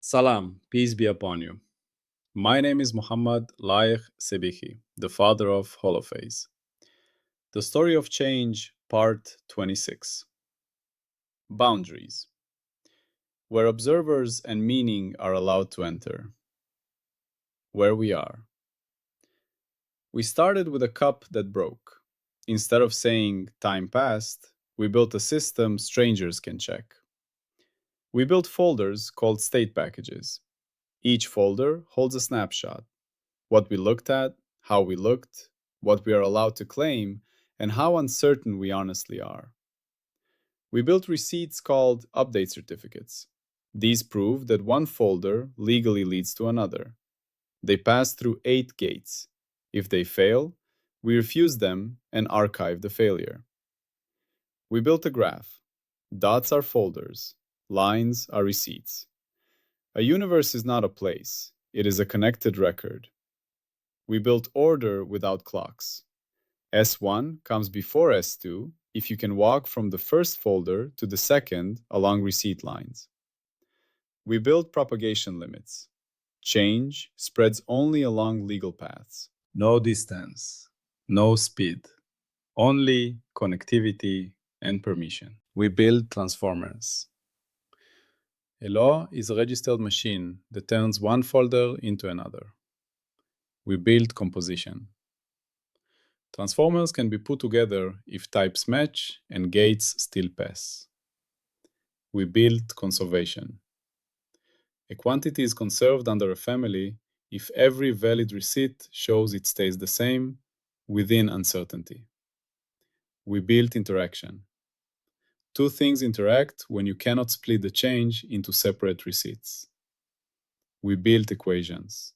Salam, peace be upon you. My name is Muhammad Laich Sebihi, the father of Holophase. The Story of Change, Part 26. Boundaries. Where observers and meaning are allowed to enter. Where we are. We started with a cup that broke. Instead of saying time passed, we built a system strangers can check. We built folders called state packages. Each folder holds a snapshot: what we looked at, how we looked, what we are allowed to claim, and how uncertain we honestly are. We built receipts called update certificates. These prove that one folder legally leads to another. They pass through 8 gates. If they fail, we refuse them and archive the failure. We built a graph. Dots are folders, lines are receipts. A universe is not a place, it is a connected record. We built order without clocks. S1 comes before S2 if you can walk from the first folder to the second along receipt lines. We built propagation limits. Change spreads only along legal paths. No distance, no speed, only connectivity and permission. We build transformers. A law is a registered machine that turns one folder into another. We build composition. Transformers can be put together if types match and gates still pass. We build conservation. A quantity is conserved under a family if every valid receipt shows it stays the same within uncertainty. We build interaction. Two things interact when you cannot split the change into separate receipts. We build equations.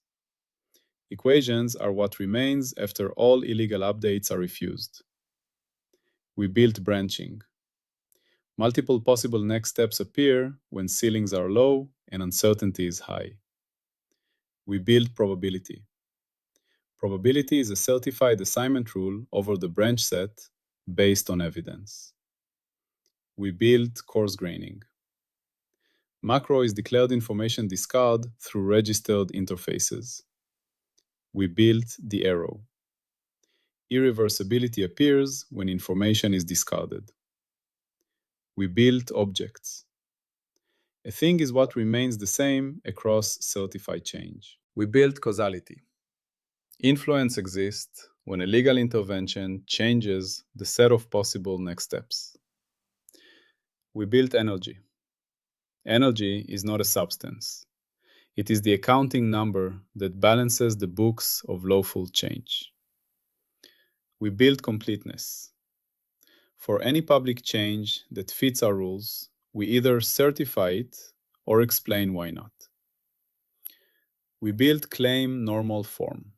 Equations are what remains after all illegal updates are refused. We build branching. Multiple possible next steps appear when ceilings are low and uncertainty is high. We build probability. Probability is a certified assignment rule over the branch set based on evidence. We build coarse graining. Macro is declared information discard through registered interfaces. We build the arrow. Irreversibility appears when information is discarded. We build objects. A thing is what remains the same across certified change. We build causality. Influence exists when a legal intervention changes the set of possible next steps. We build energy. Energy is not a substance. It is the accounting number that balances the books of lawful change. We build completeness. For any public change that fits our rules, we either certify it or explain why not. We build claim normal form.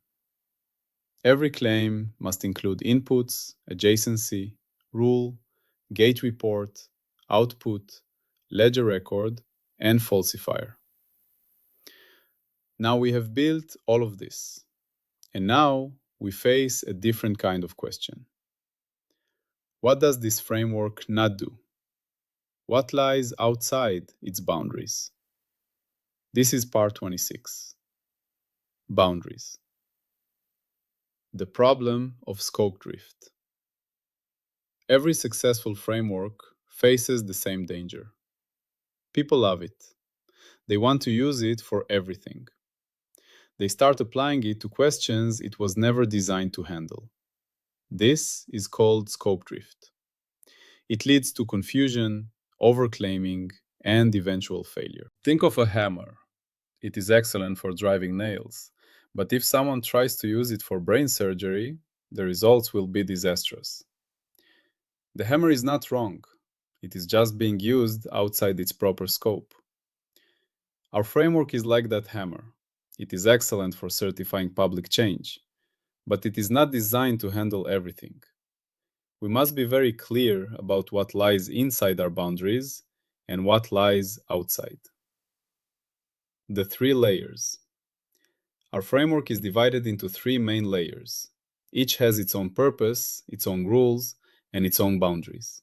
Every claim must include inputs, adjacency, rule, gate report, output, ledger record, and falsifier. Now we have built all of this, and now we face a different kind of question. What does this framework not do? What lies outside its boundaries? This is part 26. Boundaries. The problem of scope drift. Every successful framework faces the same danger. People love it. They want to use it for everything. They start applying it to questions it was never designed to handle. This is called scope drift. It leads to confusion, overclaiming, and eventual failure. Think of a hammer. It is excellent for driving nails, but if someone tries to use it for brain surgery, the results will be disastrous. The hammer is not wrong. It is just being used outside its proper scope. Our framework is like that hammer. It is excellent for certifying public change, but it is not designed to handle everything. We must be very clear about what lies inside our boundaries and what lies outside. The 3 layers. Our framework is divided into 3 main layers. Each has its own purpose, its own rules, and its own boundaries.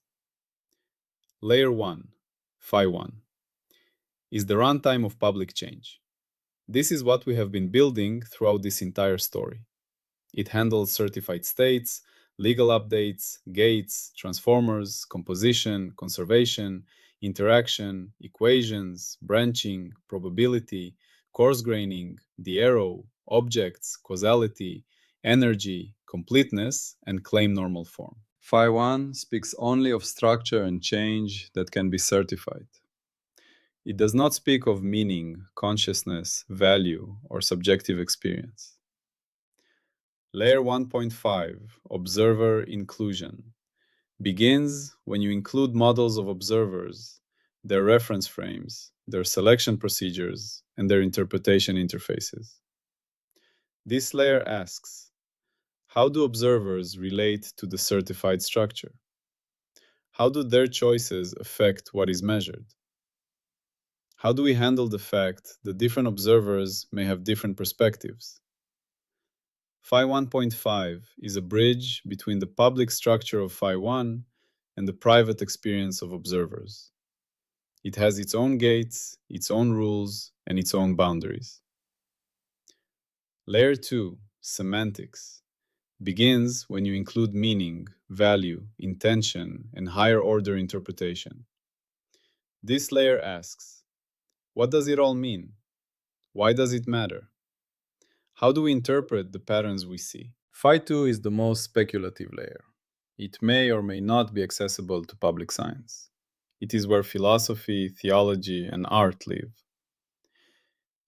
Layer 1, Phi 1. is the runtime of public change. This is what we have been building throughout this entire story. It handles certified states, legal updates, gates, transformers, composition, conservation, interaction, equations, branching, probability, coarse graining, the arrow, objects, causality, energy, completeness, and claim normal form. Phi1 speaks only of structure and change that can be certified. It does not speak of meaning, consciousness, value, or subjective experience. Layer 1.5, Observer Inclusion, begins when you include models of observers, their reference frames, their selection procedures, and their interpretation interfaces. This layer asks, how do observers relate to the certified structure? How do their choices affect what is measured? How do we handle the fact that different observers may have different perspectives? Phi 1.5 is a bridge between the public structure of Phi 1 and the private experience of observers. It has its own gates, its own rules, and its own boundaries. Layer 2, Semantics, begins when you include meaning, value, intention, and higher order interpretation. This layer asks, what does it all mean? Why does it matter? How do we interpret the patterns we see? Phi 2 is the most speculative layer. It may or may not be accessible to public science. It is where philosophy, theology, and art live.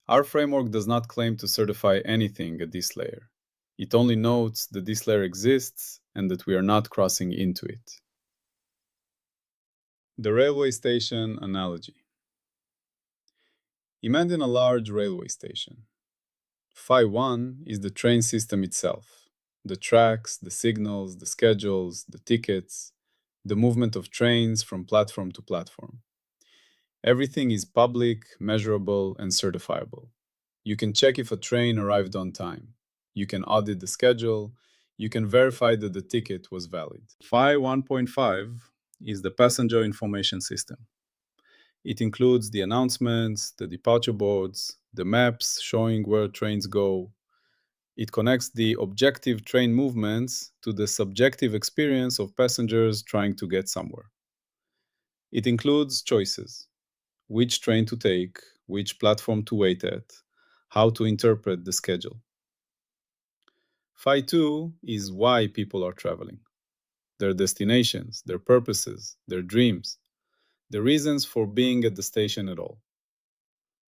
Our framework does not claim to certify anything at this layer. It only notes that this layer exists and that we are not crossing into it. The railway station analogy. Imagine a large railway station. Phi 1 is the train system itself. The tracks, the signals, the schedules, the tickets, the movement of trains from platform to platform. Everything is public, measurable, and certifiable. You can check if a train arrived on time. You can audit the schedule. You can verify that the ticket was valid. Phi 1.5 is the passenger information system. It includes the announcements, the departure boards, the maps showing where trains go. It connects the objective train movements to the subjective experience of passengers trying to get somewhere. It includes choices, which train to take, which platform to wait at, how to interpret the schedule. Phi 2 is why people are traveling, their destinations, their purposes, their dreams, the reasons for being at the station at all.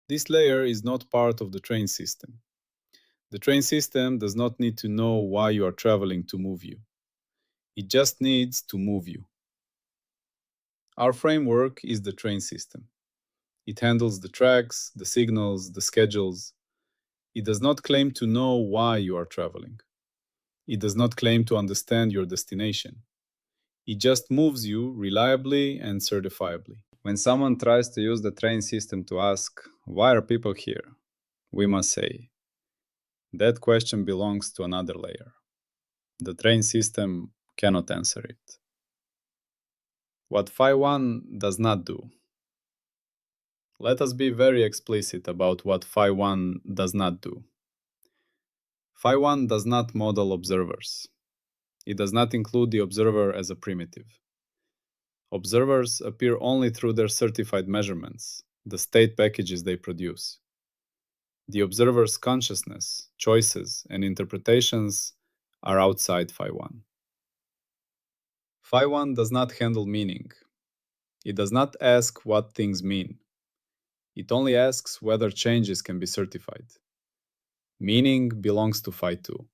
This layer is not part of the train system. The train system does not need to know why you are traveling to move you. It just needs to move you. Our framework is the train system. It handles the tracks, the signals, the schedules. It does not claim to know why you are traveling. It does not claim to understand your destination. It just moves you reliably and certifiably. When someone tries to use the train system to ask, why are people here? We must say, that question belongs to another layer. The train system cannot answer it. What Phi 1 does not do. Let us be very explicit about what Phi 1 does not do. Phi 1 does not model observers. It does not include the observer as a primitive. Observers appear only through their certified measurements, the state packages they produce. The observer's consciousness, choices, and interpretations are outside Phi 1. Phi 1 does not handle meaning. It does not ask what things mean. It only asks whether changes can be certified. Meaning belongs to Phi 2.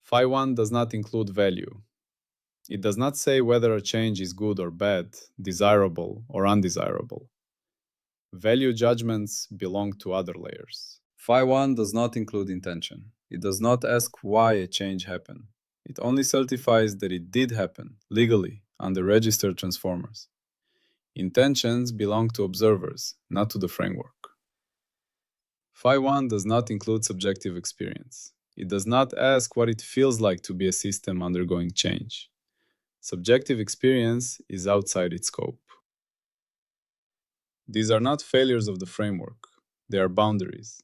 Phi 1 does not include value. It does not say whether a change is good or bad, desirable or undesirable. Value judgments belong to other layers. Phi 1 does not include intention. It does not ask why a change happened. It only certifies that it did happen, legally, under registered transformers. Intentions belong to observers, not to the framework. Phi 1 does not include subjective experience. It does not ask what it feels like to be a system undergoing change. Subjective experience is outside its scope. These are not failures of the framework, they are boundaries.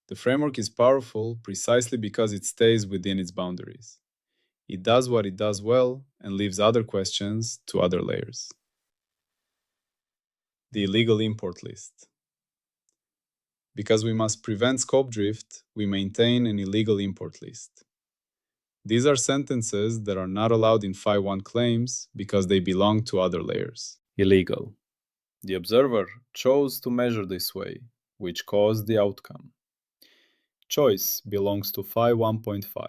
The framework is powerful precisely because it stays within its boundaries. It does what it does well and leaves other questions to other layers. The illegal import list. Because we must prevent scope drift, we maintain an illegal import list. These are sentences that are not allowed in Phi1 claims because they belong to other layers. Illegal. The observer chose to measure this way, which caused the outcome. Choice belongs to Phi 1.5.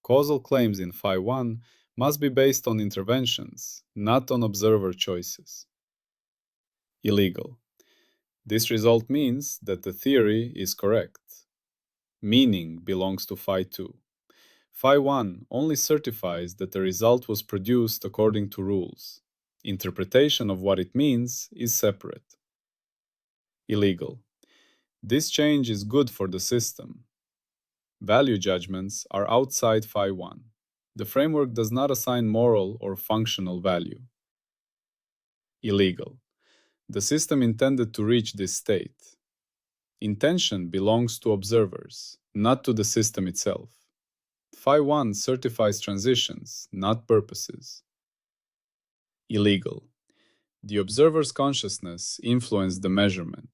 Causal claims in Phi 1 must be based on interventions, not on observer choices. Illegal. This result means that the theory is correct. Meaning belongs to Phi 2. Phi 1 only certifies that the result was produced according to rules. Interpretation of what it means is separate. Illegal. This change is good for the system. Value judgments are outside Phi 1. The framework does not assign moral or functional value. Illegal. The system intended to reach this state. Intention belongs to observers, not to the system itself. Phi 1 certifies transitions, not purposes. Illegal. The observer's consciousness influenced the measurement.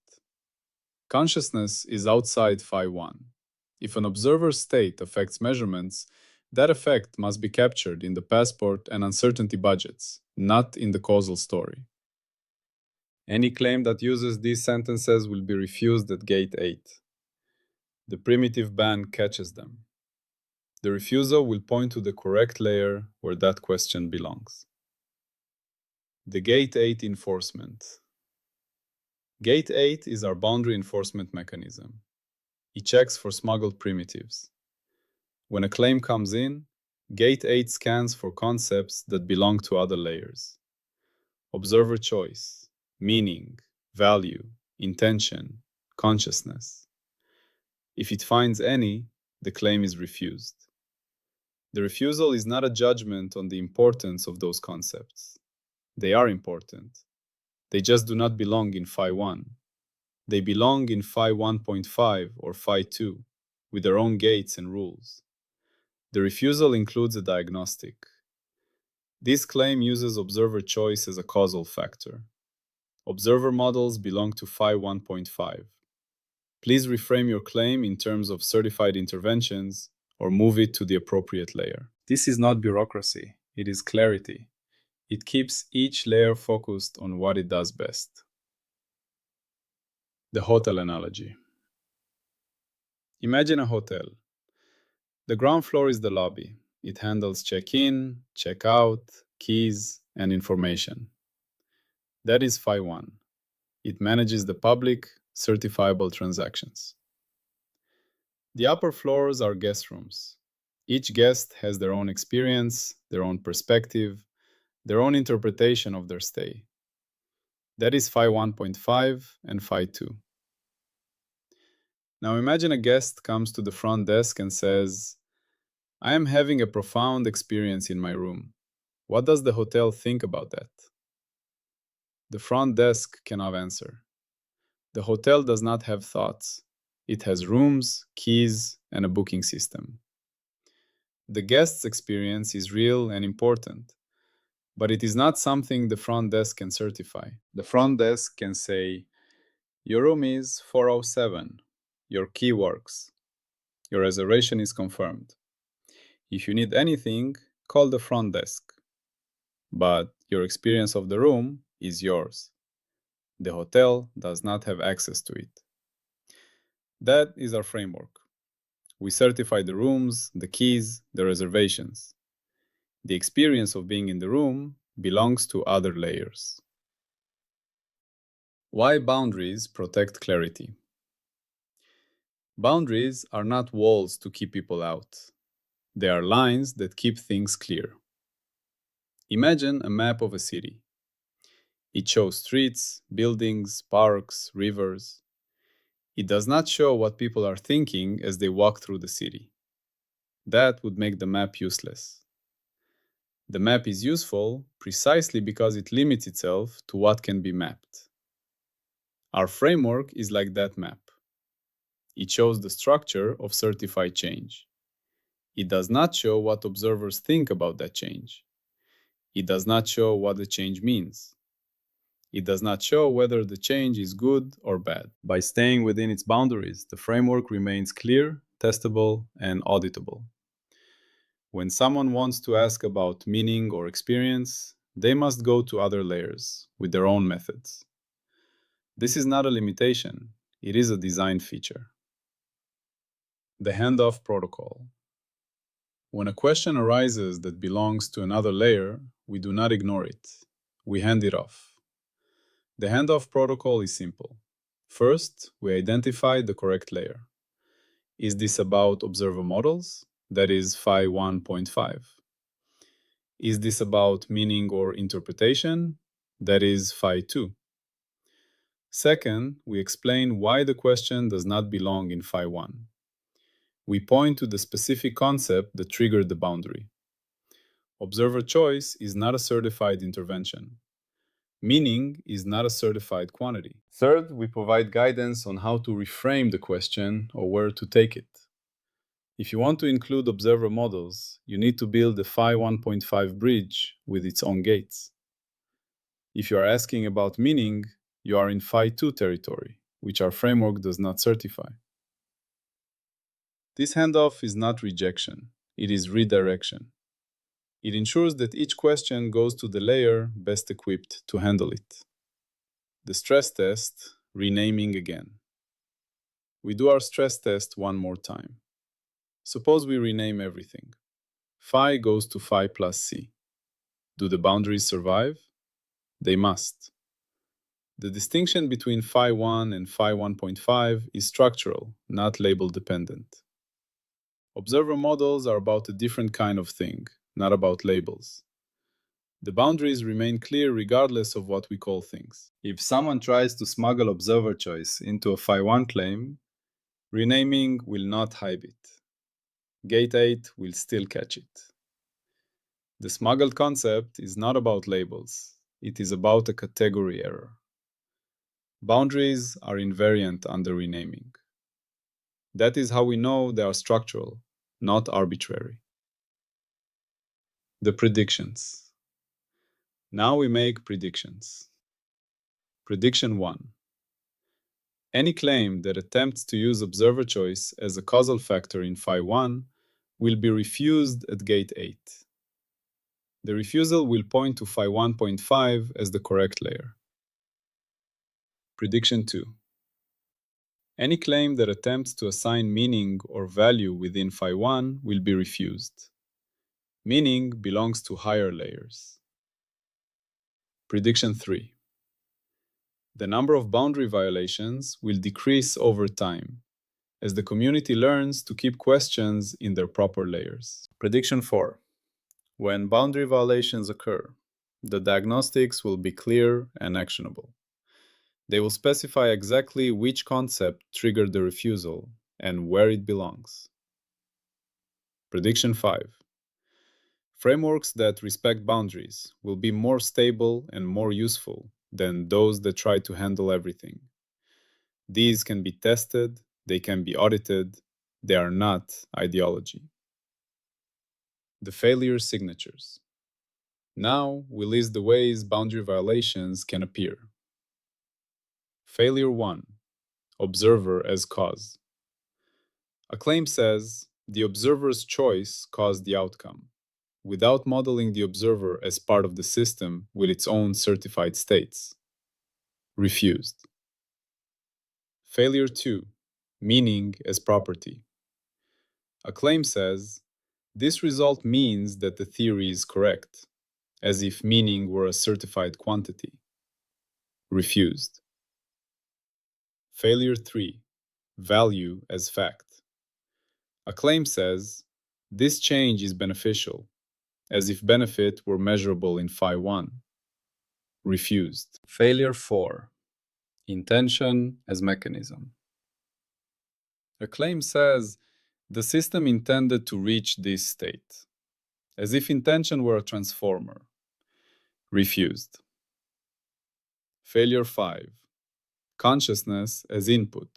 Consciousness is outside Phi 1. If an observer's state affects measurements, that effect must be captured in the passport and uncertainty budgets, not in the causal story. Any claim that uses these sentences will be refused at Gate 8. The primitive ban catches them. The refusal will point to the correct layer where that question belongs. The Gate 8 enforcement. Gate 8 is our boundary enforcement mechanism. It checks for smuggled primitives. When a claim comes in, Gate 8 scans for concepts that belong to other layers. Observer choice, meaning, value, intention, consciousness. If it finds any, the claim is refused. The refusal is not a judgment on the importance of those concepts. They are important. They just do not belong in Phi 1. They belong in Phi 1.5 or Phi 2, with their own gates and rules. The refusal includes a diagnostic. This claim uses observer choice as a causal factor. Observer models belong to Phi 1.5. Please reframe your claim in terms of certified interventions or move it to the appropriate layer. This is not bureaucracy, it is clarity. It keeps each layer focused on what it does best. The hotel analogy. Imagine a hotel. The ground floor is the lobby. It handles check-in, check-out, keys, and information. That is Phi 1. It manages the public, certifiable transactions. The upper floors are guest rooms. Each guest has their own experience, their own perspective, their own interpretation of their stay. That is Phi 1.5 and Phi 2. Now imagine a guest comes to the front desk and says, "I am having a profound experience in my room. What does the hotel think about that?" The front desk cannot answer. The hotel does not have thoughts. It has rooms, keys, and a booking system. The guest's experience is real and important, but it is not something the front desk can certify. The front desk can say, "Your room is 407. Your key works. Your reservation is confirmed. If you need anything, call the front desk." But your experience of the room is yours. The hotel does not have access to it. That is our framework. We certify the rooms, the keys, the reservations. The experience of being in the room belongs to other layers. Why boundaries protect clarity? Boundaries are not walls to keep people out. They are lines that keep things clear. Imagine a map of a city. It shows streets, buildings, parks, rivers. It does not show what people are thinking as they walk through the city. That would make the map useless. The map is useful precisely because it limits itself to what can be mapped. Our framework is like that map. It shows the structure of certified change. It does not show what observers think about that change. It does not show what the change means. It does not show whether the change is good or bad. By staying within its boundaries, the framework remains clear, testable, and auditable. When someone wants to ask about meaning or experience, they must go to other layers with their own methods. This is not a limitation, it is a design feature. The handoff protocol. When a question arises that belongs to another layer, we do not ignore it. We hand it off. The handoff protocol is simple. First, we identify the correct layer. Is this about observer models? That is phi 1.5. Is this about meaning or interpretation? That is phi 2. Second, we explain why the question does not belong in phi 1. We point to the specific concept that triggered the boundary. Observer choice is not a certified intervention. Meaning is not a certified quantity. Third, we provide guidance on how to reframe the question or where to take it. If you want to include observer models, you need to build a phi 1.5 bridge with its own gates. If you are asking about meaning, you are in phi 2 territory, which our framework does not certify. This handoff is not rejection, it is redirection. It ensures that each question goes to the layer best equipped to handle it. The stress test, renaming again. We do our stress test one more time. Suppose we rename everything. Phi goes to phi plus c. Do the boundaries survive? They must. The distinction between phi 1 and phi 1.5 is structural, not label dependent. Observer models are about a different kind of thing, not about labels. The boundaries remain clear regardless of what we call things. If someone tries to smuggle observer choice into a phi 1 claim, renaming will not hide it. Gate 8 will still catch it. The smuggled concept is not about labels. It is about a category error. Boundaries are invariant under renaming. That is how we know they are structural, not arbitrary. The predictions. Now we make predictions. Prediction 1. Any claim that attempts to use observer choice as a causal factor in phi 1 will be refused at gate 8. The refusal will point to phi 1.5 as the correct layer. Prediction 2. Any claim that attempts to assign meaning or value within phi 1 will be refused. Meaning belongs to higher layers. Prediction 3. The number of boundary violations will decrease over time as the community learns to keep questions in their proper layers. Prediction 4. When boundary violations occur, the diagnostics will be clear and actionable. They will specify exactly which concept triggered the refusal and where it belongs. Prediction 5. Frameworks that respect boundaries will be more stable and more useful than those that try to handle everything. These can be tested, they can be audited, they are not ideology. The failure signatures. Now we list the ways boundary violations can appear. Failure 1. Observer as cause. A claim says the observer's choice caused the outcome, without modeling the observer as part of the system with its own certified states. Refused. Failure 2. Meaning as property. A claim says this result means that the theory is correct, as if meaning were a certified quantity. Refused. Failure 3. Value as fact. A claim says, this change is beneficial, as if benefit were measurable in phi 1. Refused. Failure 4. Intention as mechanism. A claim says, the system intended to reach this state, as if intention were a transformer. Refused. Failure 5. consciousness as input.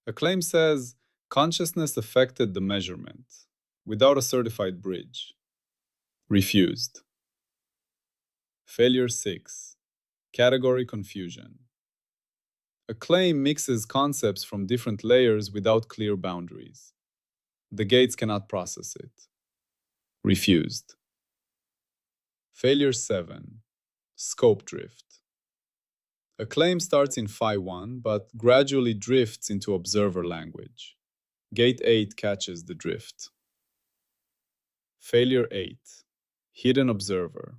A claim says consciousness affected the measurement without a certified bridge. Refused. Failure 6. Category confusion. A claim mixes concepts from different layers without clear boundaries. The gates cannot process it. Refused. Failure 7. Scope drift. A claim starts in Phi 1 but gradually drifts into observer language. Gate 8 catches the drift. Failure 8. Hidden observer.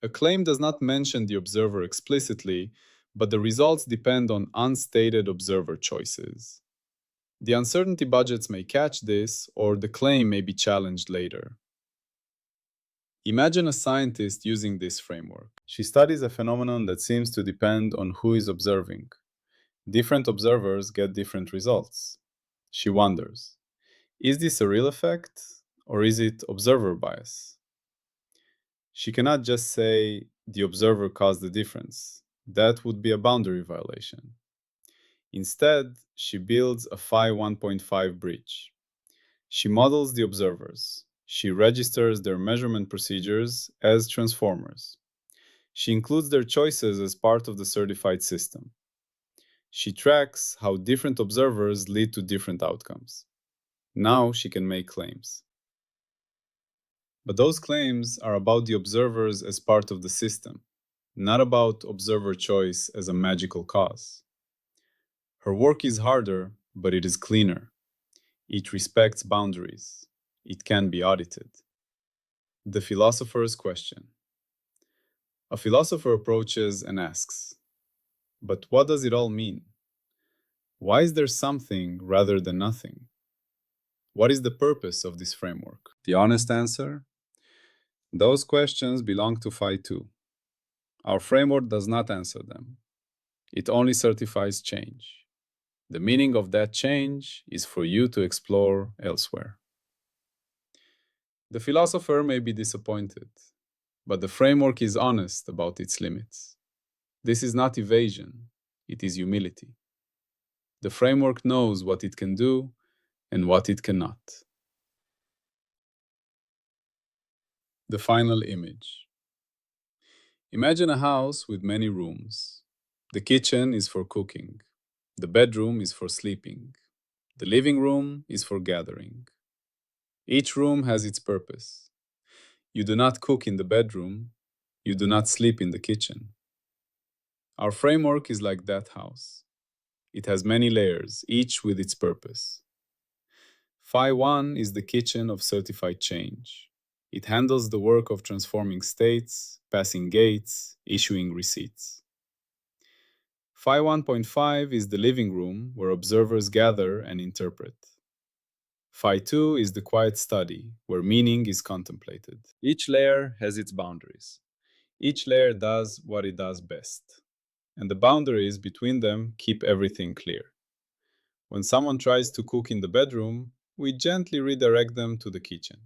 A claim does not mention the observer explicitly, but the results depend on unstated observer choices. The uncertainty budgets may catch this, or the claim may be challenged later. Imagine a scientist using this framework. She studies a phenomenon that seems to depend on who is observing. Different observers get different results. She wonders, is this a real effect, or is it observer bias? She cannot just say the observer caused the difference. That would be a boundary violation. Instead, she builds a Phi 1.5 bridge. She models the observers. She registers their measurement procedures as transformers. She includes their choices as part of the certified system. She tracks how different observers lead to different outcomes. Now she can make claims. But those claims are about the observers as part of the system, not about observer choice as a magical cause. Her work is harder, but it is cleaner. It respects boundaries. It can be audited. The philosopher's question. A philosopher approaches and asks, but what does it all mean? Why is there something rather than nothing? What is the purpose of this framework? The honest answer? Those questions belong to Phi 2. Our framework does not answer them. It only certifies change. The meaning of that change is for you to explore elsewhere. The philosopher may be disappointed, but the framework is honest about its limits. This is not evasion, it is humility. The framework knows what it can do and what it cannot. The final image. Imagine a house with many rooms. The kitchen is for cooking. The bedroom is for sleeping. The living room is for gathering. Each room has its purpose. You do not cook in the bedroom. You do not sleep in the kitchen. Our framework is like that house. It has many layers, each with its purpose. Phi 1 is the kitchen of certified change. It handles the work of transforming states, passing gates, issuing receipts. Phi 1.5 is the living room where observers gather and interpret. Phi 2 is the quiet study where meaning is contemplated. Each layer has its boundaries. Each layer does what it does best. And the boundaries between them keep everything clear. When someone tries to cook in the bedroom, we gently redirect them to the kitchen.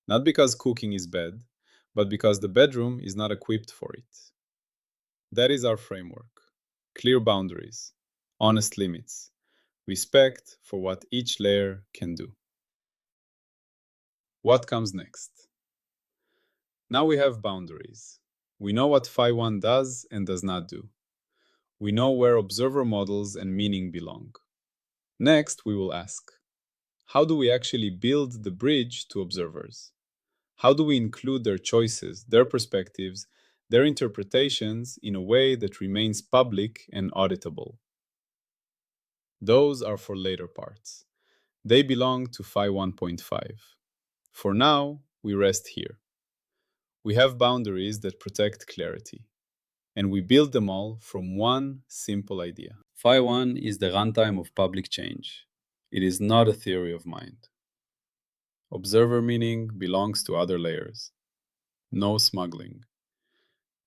Not because cooking is bad, but because the bedroom is not equipped for it. That is our framework. Clear boundaries, honest limits, respect for what each layer can do. What comes next? Now we have boundaries. We know what Phi 1 does and does not do. We know where observer models and meaning belong. Next, we will ask, how do we actually build the bridge to observers? How do we include their choices, their perspectives, their interpretations in a way that remains public and auditable? Those are for later parts. They belong to Phi 1.5. For now, we rest here. We have boundaries that protect clarity, and we build them all from one simple idea. Phi 1 is the runtime of public change. It is not a theory of mind. Observer meaning belongs to other layers. No smuggling.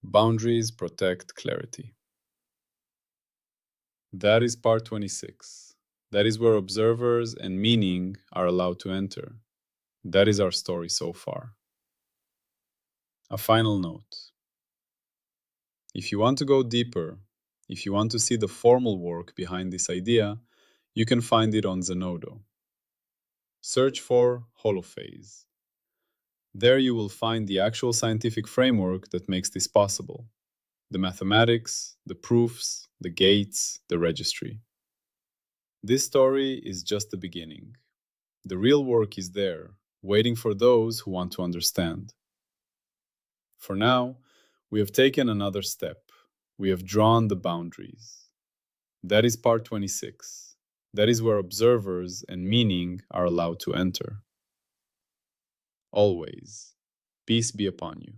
Boundaries protect clarity. That is part 26. That is where observers and meaning are allowed to enter. That is our story so far. A final note. If you want to go deeper, If you want to see the formal work behind this idea, you can find it on Zenodo. Search for Holophase. There you will find the actual scientific framework that makes this possible. The mathematics, the proofs, the gates, the registry. This story is just the beginning. The real work is there, waiting for those who want to understand. For now, we have taken another step. We have drawn the boundaries. That is part 26. That is where observers and meaning are allowed to enter. Always, peace be upon you.